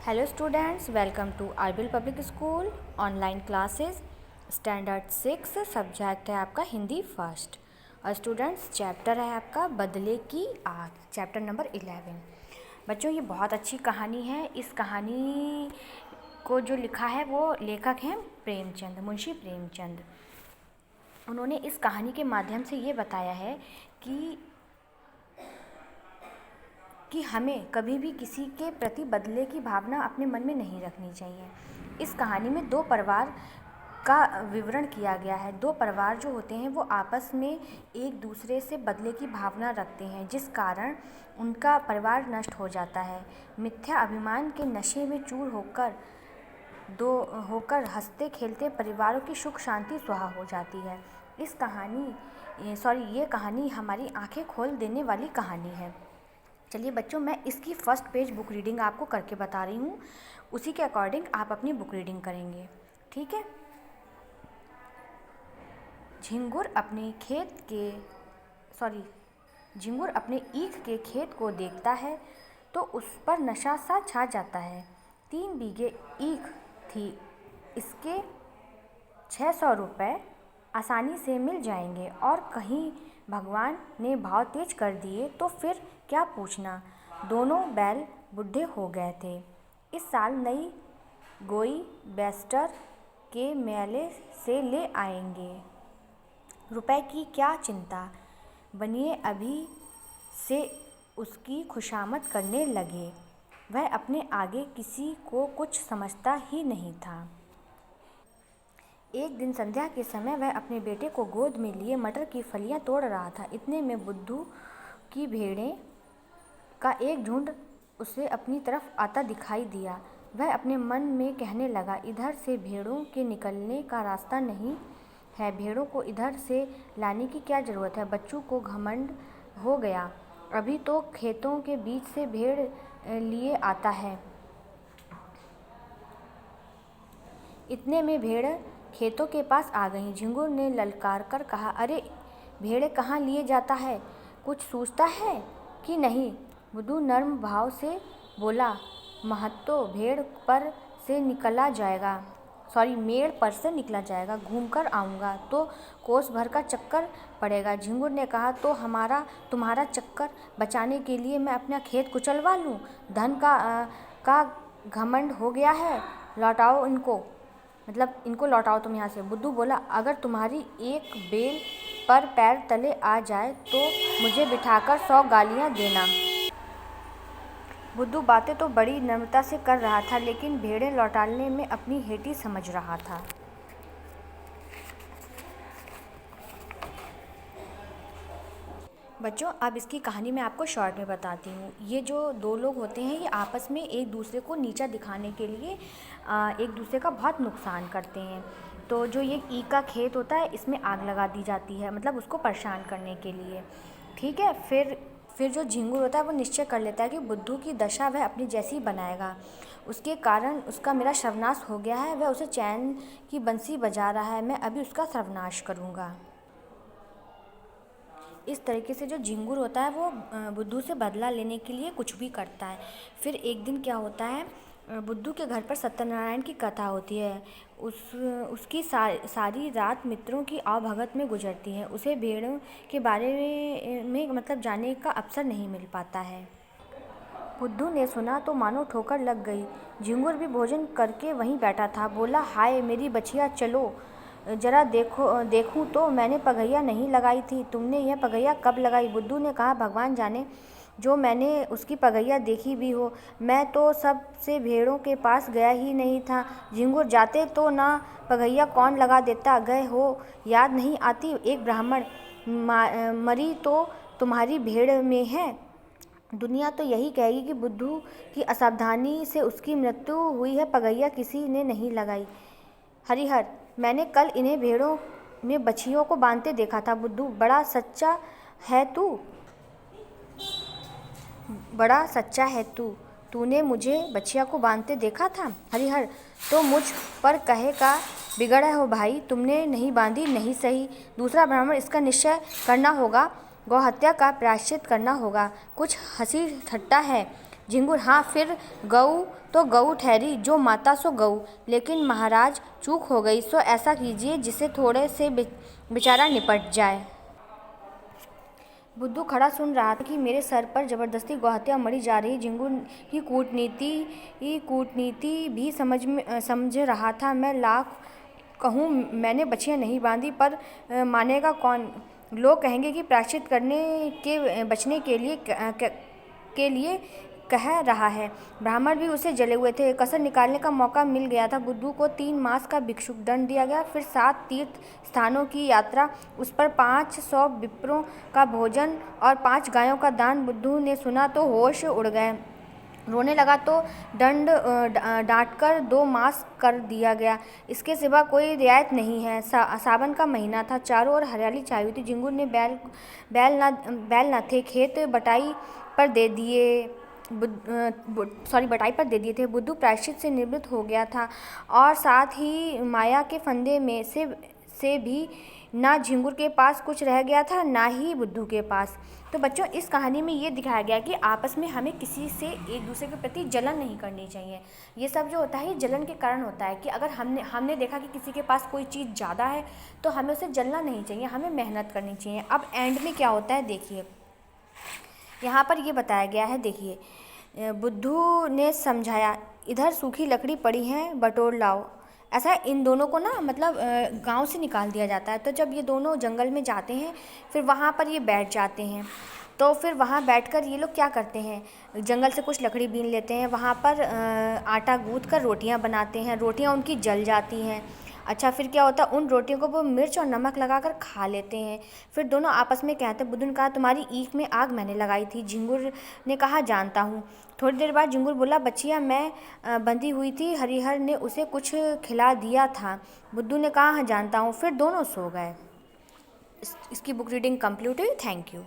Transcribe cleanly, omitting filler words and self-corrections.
Hello students, welcome to RBL public school online classes. Standard 6 subject है आपका Hindi first. और students chapter है आपका बदले की आग, चैप्टर नंबर 11। बच्चों ये बहुत अच्छी कहानी है। इस कहानी को जो लिखा है वो लेखक हैं प्रेमचंद, मुंशी प्रेमचंद। उन्होंने इस कहानी के माध्यम से ये बताया है कि हमें कभी भी किसी के प्रति बदले की भावना अपने मन में नहीं रखनी चाहिए। इस कहानी में दो परिवार का विवरण किया गया है। दो परिवार जो होते हैं वो आपस में एक दूसरे से बदले की भावना रखते हैं, जिस कारण उनका परिवार नष्ट हो जाता है। मिथ्या अभिमान के नशे में चूर होकर हंसते खेलते परिवारों की सुख शांति सुहा हो जाती है। ये कहानी हमारी आंखें खोल देने वाली कहानी है। चलिए बच्चों, मैं इसकी फर्स्ट पेज बुक रीडिंग आपको करके बता रही हूँ। उसी के अकॉर्डिंग आप अपनी बुक रीडिंग करेंगे, ठीक है। झिंगुर अपने ईख के खेत को देखता है तो उस पर नशा सा छा जाता है। 3 बीघे ईख थी, इसके 600 रुपये आसानी से मिल जाएंगे, और कहीं भगवान ने भाव तेज कर दिए तो फिर क्या पूछना। दोनों बैल बूढ़े हो गए थे। इस साल नई गोई बेस्टर के मेले से ले आएंगे। रुपए की क्या चिंता, बनिए अभी से उसकी खुशामद करने लगे। वह अपने आगे किसी को कुछ समझता ही नहीं था। एक दिन संध्या के समय वह अपने बेटे को गोद में लिए मटर की फलियां तोड़ रहा था। इतने में बुद्धू की भेड़ें का एक झुंड उसे अपनी तरफ आता दिखाई दिया। वह अपने मन में कहने लगा, इधर से भेड़ों के निकलने का रास्ता नहीं है, भेड़ों को इधर से लाने की क्या ज़रूरत है। बच्चों को घमंड हो गया, अभी तो खेतों के बीच से भेड़ लिए आता है। इतने में भेड़ खेतों के पास आ गईं। झिंगुर ने ललकार कर कहा, अरे भेड़ें कहाँ लिए जाता है, कुछ सूझता है कि नहीं। बुद्धू नर्म भाव से बोला, महतो मेड़ पर से निकला जाएगा, घूमकर आऊँगा तो कोस भर का चक्कर पड़ेगा। झिंगुर ने कहा, तो तुम्हारा चक्कर बचाने के लिए मैं अपना खेत कुचलवा लूँ। धन का घमंड हो गया है, लौटाओ इनको लौटाओ तुम यहाँ से। बुद्धू बोला, अगर तुम्हारी एक बेल पर पैर तले आ जाए तो मुझे बिठाकर 100 गालियाँ देना। बुद्धू बातें तो बड़ी नम्रता से कर रहा था, लेकिन भेड़ें लौटाने में अपनी हेठी समझ रहा था। बच्चों, अब इसकी कहानी मैं आपको शॉर्ट में बताती हूँ। ये जो दो लोग होते हैं ये आपस में एक दूसरे को नीचा दिखाने के लिए एक दूसरे का बहुत नुकसान करते हैं। तो जो ये ईख का खेत होता है इसमें आग लगा दी जाती है, मतलब उसको परेशान करने के लिए, ठीक है। फिर जो झिंगुर होता है वो निश्चय कर लेता है कि बुद्धू की दशा वह अपनी जैसी बनाएगा। उसके कारण उसका मेरा सर्वनाश हो गया है, वह उसे चैन की बंसी बजा रहा है, मैं अभी उसका सर्वनाश करूँगा। इस तरीके से जो झिंगुर होता है वो बुद्धू से बदला लेने के लिए कुछ भी करता है। फिर एक दिन क्या होता है, बुद्धू के घर पर सत्यनारायण की कथा होती है। उसकी सारी रात मित्रों की आवभगत में गुजरती है। उसे भेड़ों के बारे में मतलब जानने का अवसर नहीं मिल पाता है। बुद्धू ने सुना तो मानो ठोकर लग गई। झिंगुर भी भोजन करके वहीं बैठा था। बोला, हाय मेरी बछिया, चलो जरा देखूं तो मैंने पगैया नहीं लगाई थी, तुमने यह पगैया कब लगाई। बुद्धू ने कहा, भगवान जाने जो मैंने उसकी पगैया देखी भी हो, मैं तो सबसे भेड़ों के पास गया ही नहीं था। झिंगुर, जाते तो ना पगैया कौन लगा देता, गए हो याद नहीं आती। एक ब्राह्मण मरी तो तुम्हारी भेड़ में है। दुनिया तो यही कहेगी कि बुद्धू की असावधानी से उसकी मृत्यु हुई है, पगैया किसी ने नहीं लगाई। हरिहर, मैंने कल इन्हें भेड़ों में बछियों को बांधते देखा था। बुद्धू, बड़ा सच्चा है तू, तूने मुझे बछिया को बांधते देखा था। हरिहर, तो मुझ पर कहे का बिगड़ा हो भाई, तुमने नहीं बांधी, नहीं सही। दूसरा ब्राह्मण, इसका निश्चय करना होगा, गौहत्या का प्रायश्चित करना होगा। कुछ हंसी ठट्टा है, झिंगुर: हाँ, फिर गऊ तो गऊ ठहरी, जो माता सो गऊ। लेकिन महाराज, चूक हो गई, सो ऐसा कीजिए जिससे थोड़े से बेचारा निपट जाए। बुद्धू खड़ा सुन रहा था कि मेरे सर पर जबरदस्ती गौहत्या मरी जा रही। झिंगुर की कूटनीति भी समझ रहा था। मैं लाख कहूँ मैंने बछियाँ नहीं बांधी, पर मानेगा कौन? लोग कहेंगे कि प्रायश्चित बचने के लिए कह रहा है। ब्राह्मण भी उसे जले हुए थे। कसर निकालने का मौका मिल गया था। बुद्धू को 3 मास का भिक्षुक दंड दिया गया, फिर 7 तीर्थ स्थानों की यात्रा, उस पर 500 विप्रों का भोजन और 5 गायों का दान। बुद्धू ने सुना तो होश उड़ गए। रोने लगा तो दंड डांटकर 2 मास कर दिया गया। इसके सिवा कोई रियायत नहीं है। सावन का महीना था, चारों ओर हरियाली छाई हुई थी। झिंगुर ने बैल न थे, खेत बटाई पर दे दिए थे। बुद्धू प्रायश्चित से निवृत्त हो गया था और साथ ही माया के फंदे में से भी ना झिंगुर के पास कुछ रह गया था, ना ही बुद्धू के पास। तो बच्चों, इस कहानी में ये दिखाया गया कि आपस में हमें किसी से एक दूसरे के प्रति जलन नहीं करनी चाहिए। ये सब जो होता है, ये जलन के कारण होता है कि अगर हमने देखा कि किसी के पास कोई चीज़ ज़्यादा है तो हमें उसे जलना नहीं चाहिए, हमें मेहनत करनी चाहिए। अब एंड में क्या होता है देखिए, यहाँ पर ये बताया गया है। देखिए, बुद्धू ने समझाया, इधर सूखी लकड़ी पड़ी है, बटोर लाओ। ऐसा इन दोनों को ना मतलब गांव से निकाल दिया जाता है। तो जब ये दोनों जंगल में जाते हैं, फिर वहाँ पर ये बैठ जाते हैं। तो फिर वहाँ बैठकर ये लोग क्या करते हैं, जंगल से कुछ लकड़ी बीन लेते हैं, वहाँ पर आटा गूँथ कर रोटियाँ बनाते हैं। रोटियाँ उनकी जल जाती हैं। अच्छा, फिर क्या होता है, उन रोटियों को वो मिर्च और नमक लगाकर खा लेते हैं। फिर दोनों आपस में कहते हैं, बुद्धू ने कहा, तुम्हारी ईख में आग मैंने लगाई थी। झिंगुर ने कहा, जानता हूँ। थोड़ी देर बाद झिंगुर बोला, बच्चियाँ मैं बंधी हुई थी, हरिहर ने उसे कुछ खिला दिया था। बुद्धू ने कहा, हाँ जानता हूँ। फिर दोनों सो गए। इसकी बुक रीडिंग कंप्लीट हुई। Thank you.